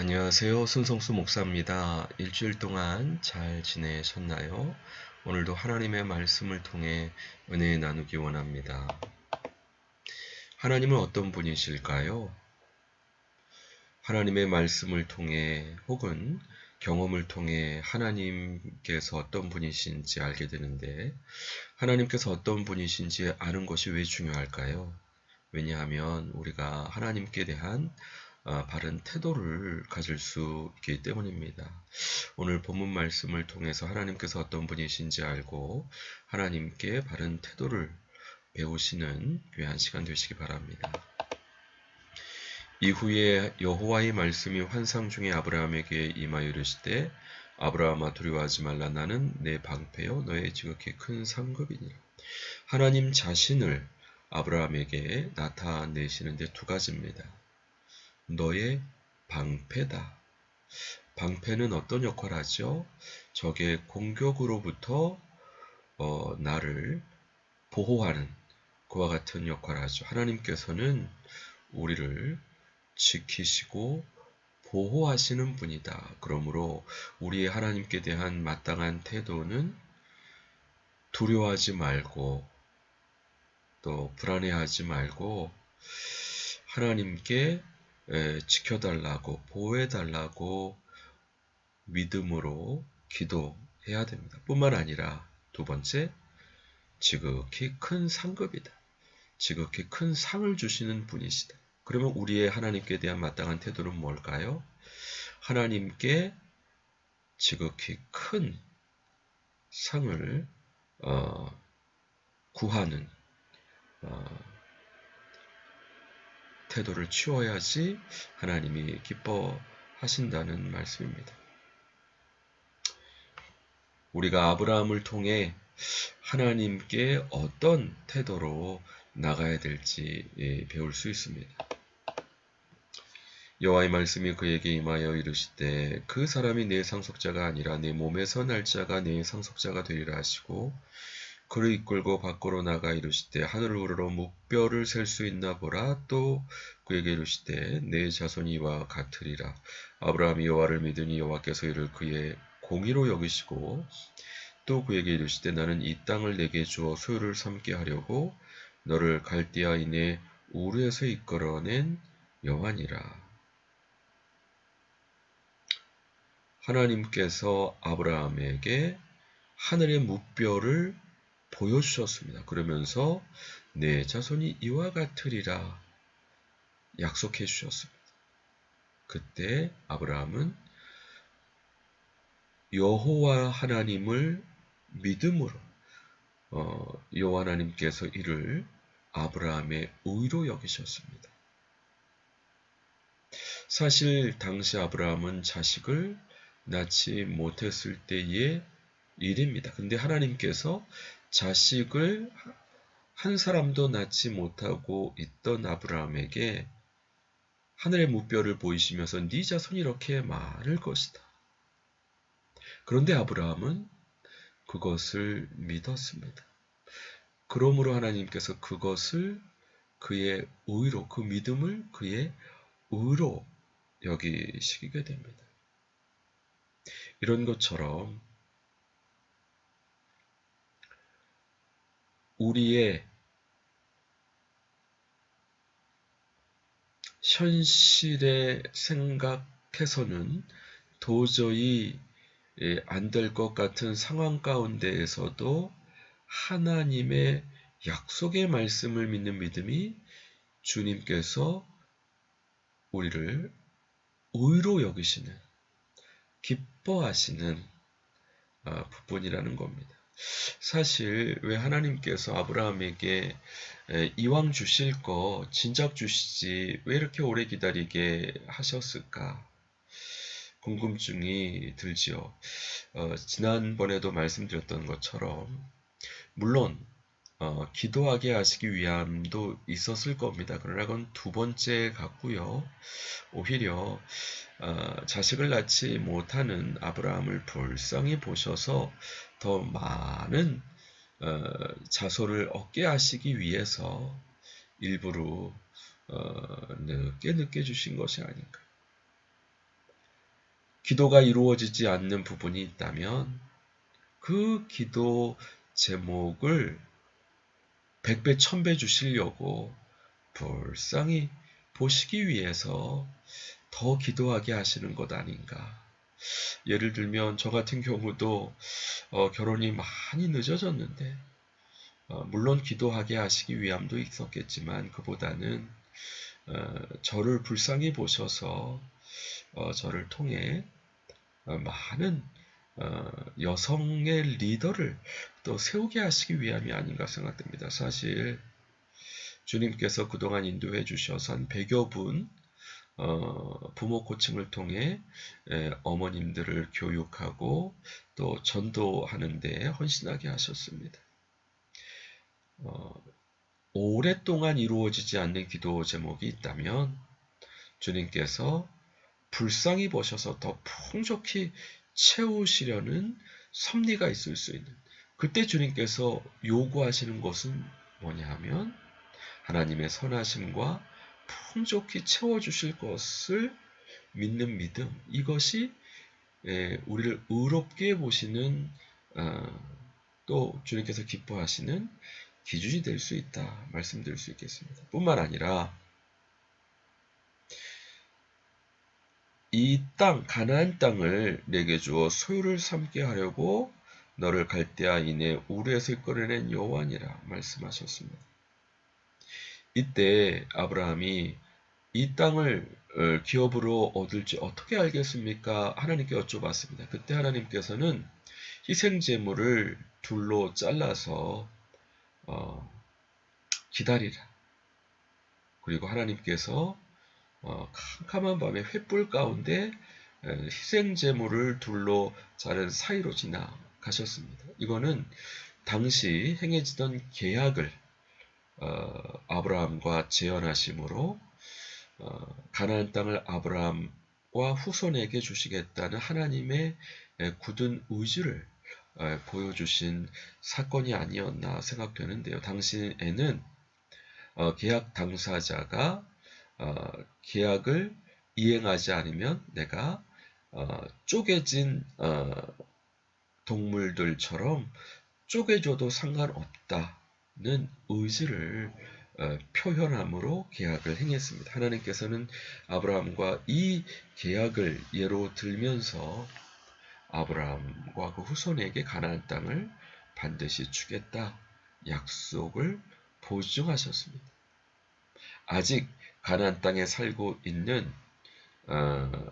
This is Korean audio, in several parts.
안녕하세요. 손성수 목사입니다. 일주일 동안 잘 지내셨나요? 오늘도 하나님의 말씀을 통해 은혜 나누기 원합니다. 하나님은 어떤 분이실까요? 하나님의 말씀을 통해 혹은 경험을 통해 하나님께서 어떤 분이신지 알게 되는데, 하나님께서 어떤 분이신지 아는 것이 왜 중요할까요? 왜냐하면 우리가 하나님께 대한 바른 태도를 가질 수 있기 때문입니다. 오늘 본문 말씀을 통해서 하나님께서 어떤 분이신지 알고 하나님께 바른 태도를 배우시는 귀한 시간 되시기 바랍니다. 이후에 여호와의 말씀이 환상 중에 아브라함에게 임하여 이르시되 아브라함아 두려워하지 말라. 나는 내 방패요 너의 지극히 큰 상급이니라. 하나님 자신을 아브라함에게 나타내시는데 두 가지입니다. 너의 방패다. 방패는 어떤 역할을 하죠? 적의 공격으로부터 나를 보호하는 그와 같은 역할을 하죠. 하나님께서는 우리를 지키시고 보호하시는 분이다. 그러므로 우리의 하나님께 대한 마땅한 태도는 두려워하지 말고 또 불안해하지 말고 하나님께 지켜달라고 보호해달라고 믿음으로 기도해야 됩니다. 뿐만 아니라 두 번째, 지극히 큰 상급이다. 지극히 큰 상을 주시는 분이시다. 그러면 우리의 하나님께 대한 마땅한 태도는 뭘까요? 하나님께 지극히 큰 상을 구하는 태도를 취해야지 하나님이 기뻐하신다는 말씀입니다. 우리가 아브라함을 통해 하나님께 어떤 태도로 나가야 될지 배울 수 있습니다. 여호와의 말씀이 그에게 임하여 이르시되 그 사람이 내 상속자가 아니라 내 몸에서 날 자가 내 상속자가 되리라 하시고 그를 이끌고 밖으로 나가 이르시되 하늘을 우러러 묵벼를 셀 수 있나 보라. 또 그에게 이르시되 내 자손이 이와 같으리라. 아브라함이 여호와를 믿으니 여호와께서 이를 그의 공의로 여기시고 또 그에게 이르시되 나는 이 땅을 내게 주어 소유를 삼게 하려고 너를 갈대아인의 우르에서 이끌어낸 여호와니라. 하나님께서 아브라함에게 하늘의 묵벼를 보여주셨습니다. 그러면서 내 자손이 이와 같으리라 약속해 주셨습니다. 그때 아브라함은 여호와 하나님을 믿음으로 여호와 하나님께서 이를 아브라함의 의로 여기셨습니다. 사실 당시 아브라함은 자식을 낳지 못했을 때의 일입니다. 근데 하나님께서 자식을 한 사람도 낳지 못하고 있던 아브라함에게 하늘의 묵벼를 보이시면서 네 자손이 이렇게 많을 것이다. 그런데 아브라함은 그것을 믿었습니다. 그러므로 하나님께서 그것을 그의 의로, 그 믿음을 그의 의로 여기시게 됩니다. 이런 것처럼 우리의 현실의 생각해서는 도저히 안 될 것 같은 상황 가운데에서도 하나님의 약속의 말씀을 믿는 믿음이 주님께서 우리를 의로 여기시는, 기뻐하시는 부분이라는 겁니다. 사실 왜 하나님께서 아브라함에게 이왕 주실 거 진작 주시지 왜 이렇게 오래 기다리게 하셨을까? 궁금증이 들지요. 지난번에도 말씀드렸던 것처럼 물론 기도하게 하시기 위함도 있었을 겁니다. 그러나 그건 두 번째 같고요. 오히려 자식을 낳지 못하는 아브라함을 불쌍히 보셔서 더 많은 자손을 얻게 하시기 위해서 일부러 늦게 주신 것이 아닌가. 기도가 이루어지지 않는 부분이 있다면 그 기도 제목을 100배, 1000배 주시려고 불쌍히 보시기 위해서 더 기도하게 하시는 것 아닌가. 예를 들면 저 같은 경우도 결혼이 많이 늦어졌는데 물론 기도하게 하시기 위함도 있었겠지만 그보다는 저를 불쌍히 보셔서 저를 통해 많은 여성의 리더를 또 세우게 하시기 위함이 아닌가 생각됩니다. 사실 주님께서 그동안 인도해 주셔서 한 100여 분 부모 코칭을 통해 어머님들을 교육하고 또 전도하는 데 헌신하게 하셨습니다. 오랫동안 이루어지지 않는 기도 제목이 있다면 주님께서 불쌍히 보셔서 더 풍족히 채우시려는 섭리가 있을 수 있는, 그때 주님께서 요구하시는 것은 뭐냐 하면 하나님의 선하심과 풍족히 채워주실 것을 믿는 믿음, 이것이 우리를 의롭게 보시는 또 주님께서 기뻐하시는 기준이 될 수 있다 말씀드릴 수 있겠습니다. 뿐만 아니라 이 땅, 가나안 땅을 내게 주어 소유를 삼게 하려고 너를 갈대아인의 우르에서 이끌어낸 여호와니라 말씀하셨습니다. 이때 아브라함이 이 땅을 기업으로 얻을지 어떻게 알겠습니까? 하나님께 여쭤봤습니다. 그때 하나님께서는 희생제물을 둘로 잘라서 기다리라. 그리고 하나님께서 캄캄한 밤에 횃불 가운데 희생제물을 둘로 자른 사이로 지나가셨습니다. 이거는 당시 행해지던 계약을 아브라함과 재현하심으로 가나안 땅을 아브라함과 후손에게 주시겠다는 하나님의 굳은 의지를 보여주신 사건이 아니었나 생각되는데요. 당시에는 계약 당사자가 계약을 이행하지 않으면 내가 쪼개진 동물들처럼 쪼개줘도 상관없다는 의지를 표현함으로 계약을 행했습니다. 하나님께서는 아브라함과 이 계약을 예로 들면서 아브라함과 그 후손에게 가나안 땅을 반드시 주겠다 약속을 보증하셨습니다. 아직 가나안 땅에 살고 있는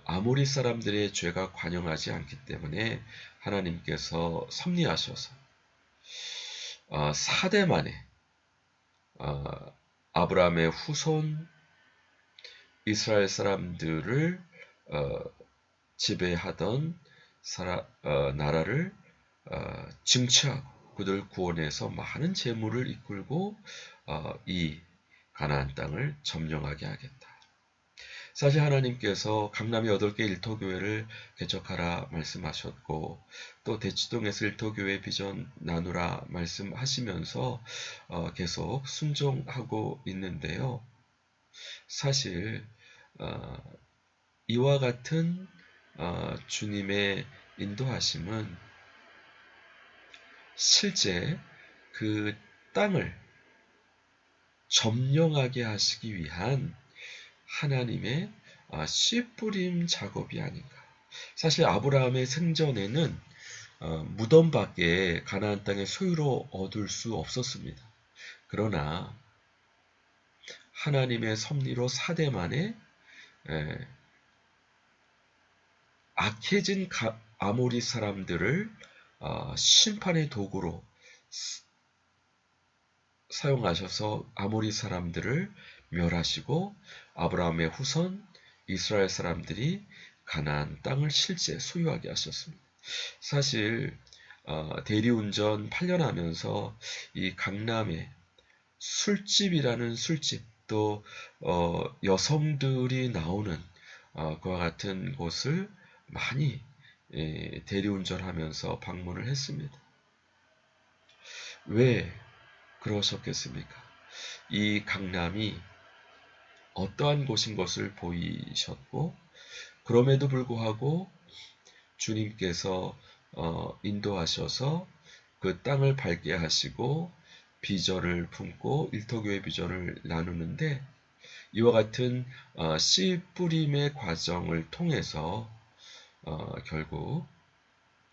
아모리 사람들의 죄가 관영하지 않기 때문에 하나님께서 섭리하셔서 4대 만에 아브라함의 후손 이스라엘 사람들을 지배하던 나라를 증치하고 그들 구원해서 많은 재물을 이끌고 이 가나안 땅을 점령하게 하겠다. 사실 하나님께서 강남의 8개 일터교회를 개척하라 말씀하셨고 또 대치동에서 일터교회 비전 나누라 말씀하시면서 계속 순종하고 있는데요. 사실 이와 같은 주님의 인도하심은 실제 그 땅을 점령하게 하시기 위한 하나님의 씨뿌림 작업이 아닌가. 사실 아브라함의 생전에는 무덤밖에 가나안 땅의 소유로 얻을 수 없었습니다. 그러나 하나님의 섭리로 4대 만에 악해진 아모리 사람들을 심판의 도구로 사용하셔서 아모리 사람들을 멸하시고 아브라함의 후손 이스라엘 사람들이 가나안 땅을 실제 소유하게 하셨습니다. 사실 대리운전 8년 하면서 이 강남에 술집이라는 술집 또 여성들이 나오는 그와 같은 곳을 많이 대리운전하면서 방문을 했습니다. 왜 그러셨겠습니까? 이 강남이 어떠한 곳인 것을 보이셨고 그럼에도 불구하고 주님께서 인도하셔서 그 땅을 밟게 하시고 비전을 품고 일터교회 비전을 나누는데, 이와 같은 씨 뿌림의 과정을 통해서 결국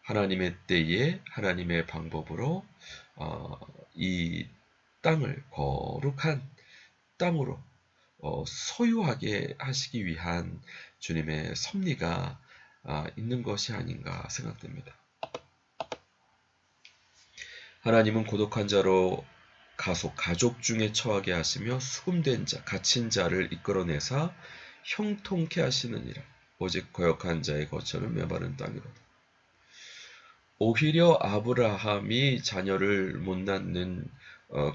하나님의 때에 하나님의 방법으로 이 땅을 거룩한 땅으로 소유하게 하시기 위한 주님의 섭리가 있는 것이 아닌가 생각됩니다. 하나님은 고독한 자로 가족 중에 처하게 하시며 수금된 자, 갇힌 자를 이끌어내사 형통케 하시느니라. 오직 거역한 자의 거처는 메마른 땅이로다. 오히려 아브라함이 자녀를 못 낳는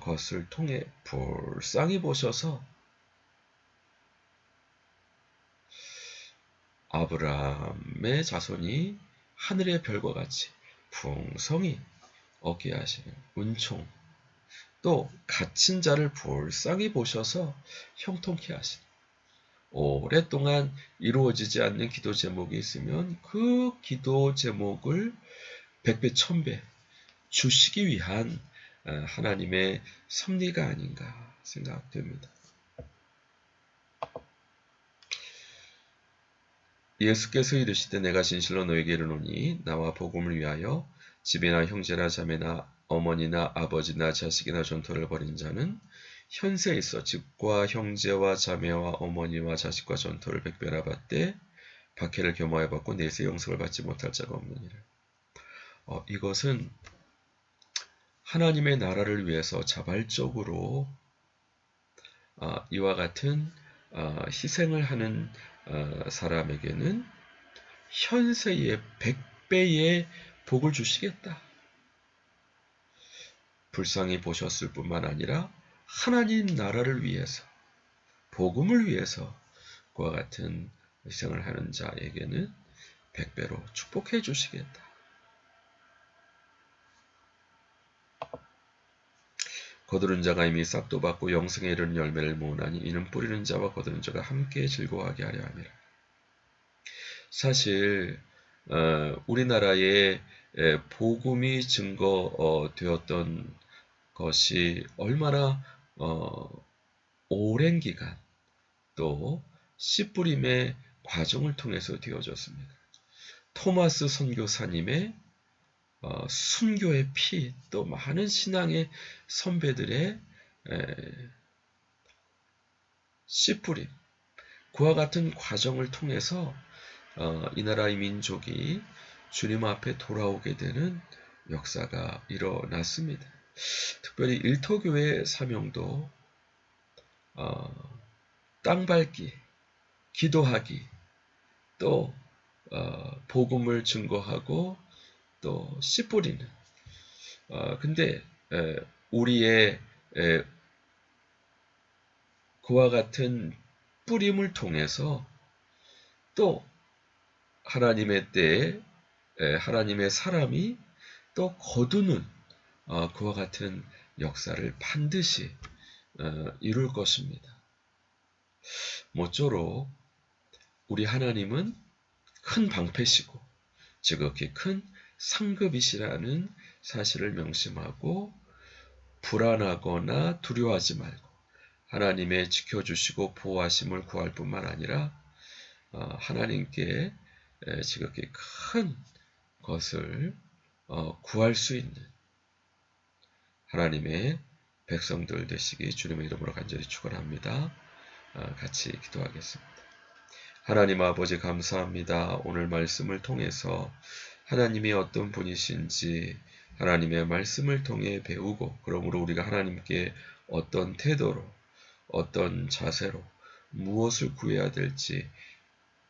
것을 통해 불쌍히 보셔서 아브라함의 자손이 하늘의 별과 같이 풍성히 얻게 하시는 은총, 또 갇힌 자를 불쌍히 보셔서 형통케 하시는, 오랫동안 이루어지지 않는 기도 제목이 있으면 그 기도 제목을 100배, 1000배 주시기 위한 하나님의 섭리가 아닌가 생각됩니다. 예수께서 이르시되 내가 진실로 너에게 이르노니 나와 복음을 위하여 집이나 형제나 자매나 어머니나 아버지나 자식이나 전토를 벌인 자는 현세에 있어 집과 형제와 자매와 어머니와 자식과 전토를 100배나 받되 박해를 겸하여 받고 내세 영생을 받지 못할 자가 없느니라. 이것은 하나님의 나라를 위해서 자발적으로 이와 같은 희생을 하는 사람에게는 현세의 100배의 복을 주시겠다. 불쌍히 보셨을 뿐만 아니라 하나님 나라를 위해서, 복음을 위해서 그와 같은 희생을 하는 자에게는 100배로 축복해 주시겠다. 거두는 자가 이미 싹도 받고 영생에 이르는 열매를 모으나니 이는 뿌리는 자와 거두는 자가 함께 즐거워하게 하려 함이라. 사실 우리나라에 복음이 증거되었던 것이 얼마나 오랜 기간, 또 씨 뿌림의 과정을 통해서 되어졌습니다. 토마스 선교사님의 순교의 피, 또 많은 신앙의 선배들의 씨 뿌림, 그와 같은 과정을 통해서 이 나라의 민족이 주님 앞에 돌아오게 되는 역사가 일어났습니다. 특별히 일터교회의 사명도 땅 밟기, 기도하기, 또 복음을 증거하고 또 씨 뿌리는. 근데 우리의 그와 같은 뿌림을 통해서 또 하나님의 때에 하나님의 사람이 또 거두는 그와 같은 역사를 반드시 이룰 것입니다. 모쪼록 우리 하나님은 큰 방패시고 지극히 큰 상급이시라는 사실을 명심하고 불안하거나 두려워하지 말고 하나님의 지켜주시고 보호하심을 구할 뿐만 아니라 하나님께 지극히 큰 것을 구할 수 있는 하나님의 백성들 되시기 주님의 이름으로 간절히 축원합니다. 같이 기도하겠습니다. 하나님 아버지 감사합니다. 오늘 말씀을 통해서 하나님이 어떤 분이신지 하나님의 말씀을 통해 배우고, 그러므로 우리가 하나님께 어떤 태도로, 어떤 자세로 무엇을 구해야 될지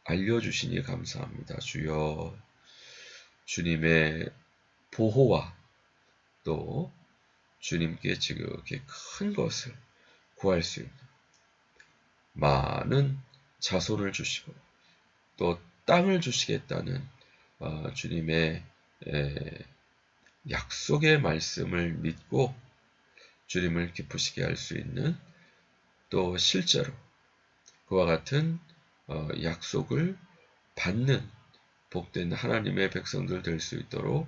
알려주시니 감사합니다. 주여, 주님의 보호와 또 주님께 지극히 큰 것을 구할 수 있는 많은 자손을 주시고 또 땅을 주시겠다는 주님의 약속의 말씀을 믿고 주님을 기쁘시게 할 수 있는, 또 실제로 그와 같은 약속을 받는 복된 하나님의 백성들 될 수 있도록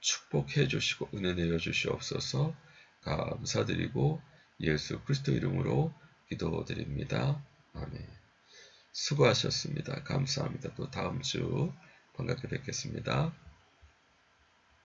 축복해 주시고 은혜 내려 주시옵소서. 감사드리고 예수 그리스도 이름으로 기도드립니다. 아멘. 수고하셨습니다. 감사합니다. 또 다음 주 반갑게 뵙겠습니다.